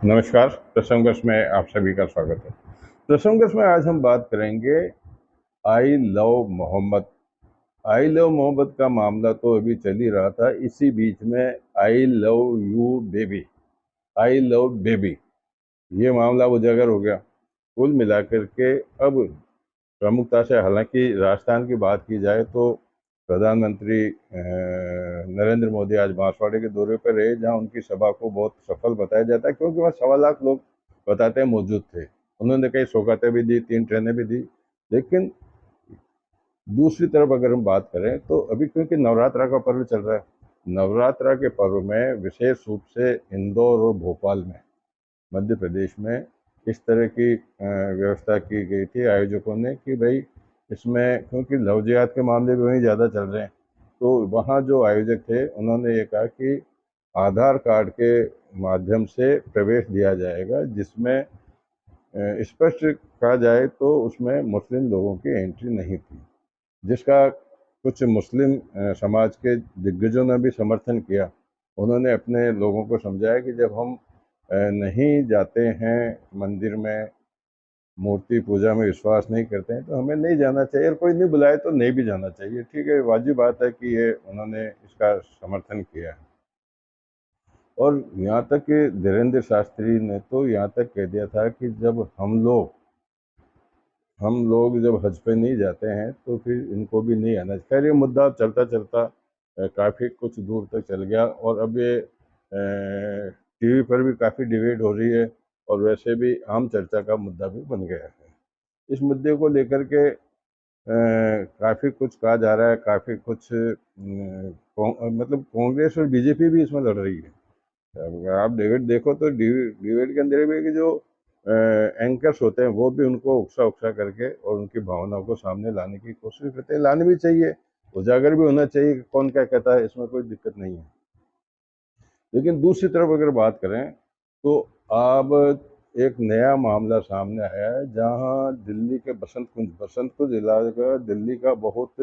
नमस्कार। प्रसंगर्ष में आप सभी का स्वागत है। प्रसंगर्ष में आज हम बात करेंगे I love Mohammad. I love Mohammad का मामला तो अभी चल ही रहा था, इसी बीच में आई love you baby, I love baby, ये मामला उजागर हो गया। कुल मिलाकर के अब प्रमुखता से, हालांकि राजस्थान की बात की जाए तो प्रधानमंत्री नरेंद्र मोदी आज बांसवाड़े के दौरे पर रहे, जहां उनकी सभा को बहुत सफल बताया जाता है, क्योंकि वहाँ 1.25 लाख लोग बताते हैं मौजूद थे। उन्होंने कई सौगातें भी दी, 3 ट्रेनें भी दी। लेकिन दूसरी तरफ अगर हम बात करें तो अभी क्योंकि नवरात्रा का पर्व चल रहा है, नवरात्रा के पर्व में विशेष रूप से इंदौर और भोपाल में, मध्य प्रदेश में इस तरह की व्यवस्था की गई थी आयोजकों ने कि भाई इसमें, क्योंकि लव जिहाद के मामले भी वहीं ज़्यादा चल रहे हैं, तो वहाँ जो आयोजक थे उन्होंने ये कहा कि आधार कार्ड के माध्यम से प्रवेश दिया जाएगा, जिसमें स्पष्ट कहा जाए तो उसमें मुस्लिम लोगों की एंट्री नहीं थी, जिसका कुछ मुस्लिम समाज के दिग्गजों ने भी समर्थन किया। उन्होंने अपने लोगों को समझाया कि जब हम नहीं जाते हैं मंदिर में, मूर्ति पूजा में विश्वास नहीं करते हैं, तो हमें नहीं जाना चाहिए, और कोई नहीं बुलाए तो नहीं भी जाना चाहिए। ठीक है, वाजिब बात है कि ये उन्होंने इसका समर्थन किया है। और यहाँ तक कि धीरेन्द्र शास्त्री ने तो यहाँ तक कह दिया था कि जब हम लोग जब हज पे नहीं जाते हैं तो फिर इनको भी नहीं आना। खैर, ये मुद्दा चलता चलता काफ़ी कुछ दूर तक चल गया, और अब ये टीवी पर भी काफ़ी डिबेट हो रही है, और वैसे भी आम चर्चा का मुद्दा भी बन गया है। इस मुद्दे को लेकर के काफ़ी कुछ कहा जा रहा है, काफ़ी कुछ मतलब कांग्रेस और बीजेपी भी इसमें लड़ रही है। अगर आप डिबेट देखो तो डिबेट के अंदर भी कि जो एंकर्स होते हैं वो भी उनको उकसा उकसा करके और उनकी भावनाओं को सामने लाने की कोशिश करते हैं। लाने भी चाहिए, उजागर भी होना चाहिए कि कौन क्या कहता है, इसमें कोई दिक्कत नहीं है। लेकिन दूसरी तरफ अगर बात करें तो अब एक नया मामला सामने आया है, जहां दिल्ली के बसंत कुंज इलाका, दिल्ली का बहुत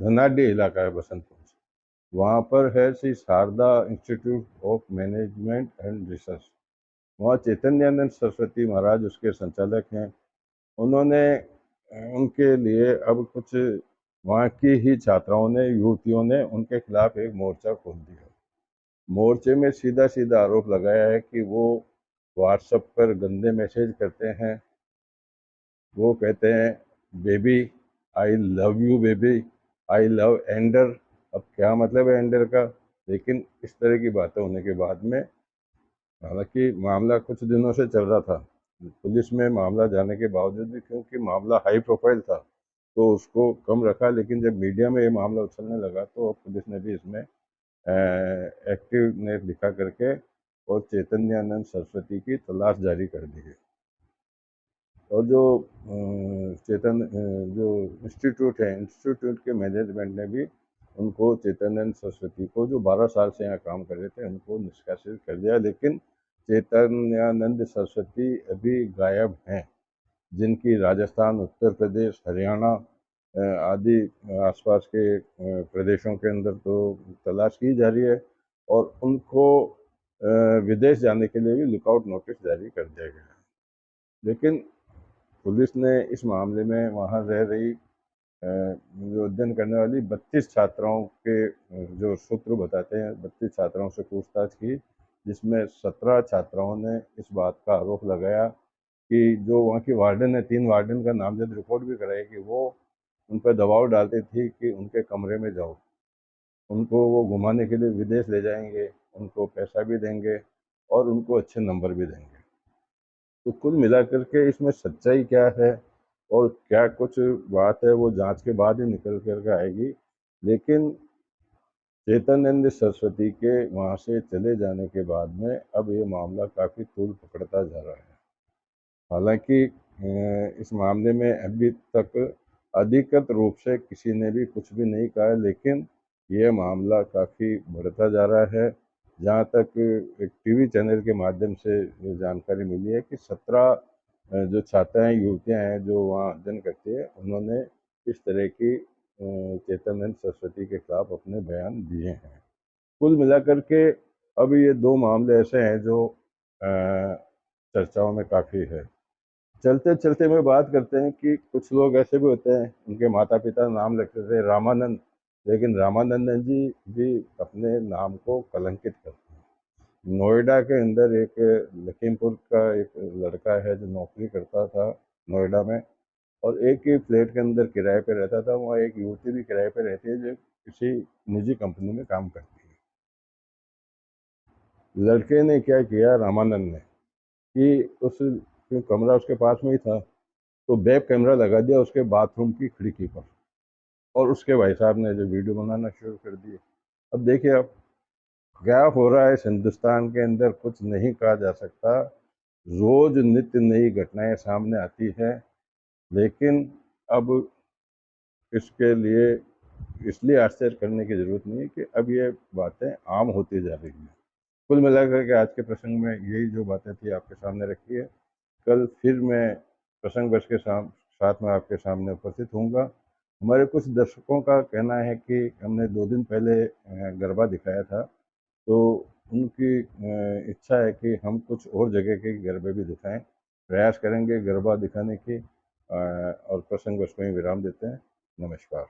धनाढ्य इलाका है बसंत कुंज। वहाँ पर है Shri Sharda institute of management and research. वहाँ चैतन्यानंद सरस्वती महाराज उसके संचालक हैं। उन्होंने उनके लिए अब कुछ वहाँ की ही छात्राओं ने, युवतियों ने उनके खिलाफ एक मोर्चा खोल दिया। मोर्चे में सीधा सीधा आरोप लगाया है कि वो व्हाट्सएप पर गंदे मैसेज करते हैं। वो कहते हैं baby, I love you baby, I love एंडर। अब क्या मतलब है एंडर का? लेकिन इस तरह की बातें होने के बाद में, हालांकि मामला कुछ दिनों से चल रहा था, पुलिस में मामला जाने के बावजूद भी, क्योंकि मामला हाई प्रोफाइल था, तो उसको कम रखा। लेकिन जब मीडिया में ये मामला उछलने लगा तो पुलिस ने भी इसमें एक्टिव ने दिखा करके और चैतन्यानंद सरस्वती की तलाश जारी कर दी है। और जो जो इंस्टीट्यूट है, इंस्टीट्यूट के मैनेजमेंट ने भी उनको, चैतन्यानंद सरस्वती को, जो 12 साल से यहाँ काम कर रहे थे, उनको निष्कासित कर दिया। लेकिन चैतन्यानंद सरस्वती अभी गायब हैं, जिनकी राजस्थान, उत्तर प्रदेश, हरियाणा आदि आसपास के प्रदेशों के अंदर तो तलाश की जा रही है, और उनको विदेश जाने के लिए भी लुकआउट नोटिस जारी कर दिया गया है। लेकिन पुलिस ने इस मामले में वहाँ रह रही जो अध्ययन करने वाली 32 छात्राओं के जो सूत्र बताते हैं, 32 छात्राओं से पूछताछ की, जिसमें 17 छात्राओं ने इस बात का आरोप लगाया कि जो वहाँ की वार्डन है, 3 वार्डन का नामजद रिपोर्ट भी कराई कि वो उन पर दबाव डालती थी कि उनके कमरे में जाओ, उनको वो घुमाने के लिए विदेश ले जाएंगे, उनको पैसा भी देंगे और उनको अच्छे नंबर भी देंगे। तो कुल मिलाकर के इसमें सच्चाई क्या है और क्या कुछ बात है, वो जांच के बाद ही निकल कर के आएगी। लेकिन चैतन्यानंद सरस्वती के वहाँ से चले जाने के बाद में अब ये मामला काफ़ी तूल पकड़ता जा रहा है। हालांकि इस मामले में अभी तक अधिकृत रूप से किसी ने भी कुछ भी नहीं कहा है, लेकिन ये मामला काफ़ी बढ़ता जा रहा है। जहाँ तक एक टीवी चैनल के माध्यम से ये जानकारी मिली है कि 17 जो छात्राएं, युवतियां हैं जो वहाँ अध्ययन करती है, उन्होंने इस तरह की चैतन्यानंद सरस्वती के खिलाफ अपने बयान दिए हैं। कुल मिलाकर के अब ये 2 मामले ऐसे हैं जो चर्चाओं में काफ़ी है। चलते चलते में बात करते हैं कि कुछ लोग ऐसे भी होते हैं, उनके माता पिता नाम रखते थे रामानंद, लेकिन रामानंदन जी भी अपने नाम को कलंकित करते हैं। नोएडा के अंदर एक लखीमपुर का एक लड़का है जो नौकरी करता था नोएडा में, और एक ही फ्लैट के अंदर किराए पे रहता था। वहाँ एक युवती भी किराए पे रहती है जो किसी निजी कंपनी में काम करती है। लड़के ने क्या किया, रामानंद ने, कि उस जो कमरा उसके पास में ही था, तो वेब कैमरा लगा दिया उसके बाथरूम की खिड़की पर, और उसके भाई साहब ने जो वीडियो बनाना शुरू कर दिए। अब देखिए अब क्या हो रहा है इस हिंदुस्तान के अंदर, कुछ नहीं कहा जा सकता। रोज नित्य नई घटनाएं सामने आती है, लेकिन अब इसके लिए इसलिए आश्चर्य करने की जरूरत नहीं है कि अब ये बातें आम होती जा रही हैं। कुल मिलाकर के आज के प्रसंग में यही जो बातें थी आपके सामने रखी है। कल फिर मैं प्रसंग बस के साथ में आपके सामने उपस्थित होऊंगा। हमारे कुछ दर्शकों का कहना है कि हमने 2 दिन पहले गरबा दिखाया था, तो उनकी इच्छा है कि हम कुछ और जगह के गरबे भी दिखाएं। प्रयास करेंगे गरबा दिखाने की, और प्रसंग बस को ही विराम देते हैं। नमस्कार।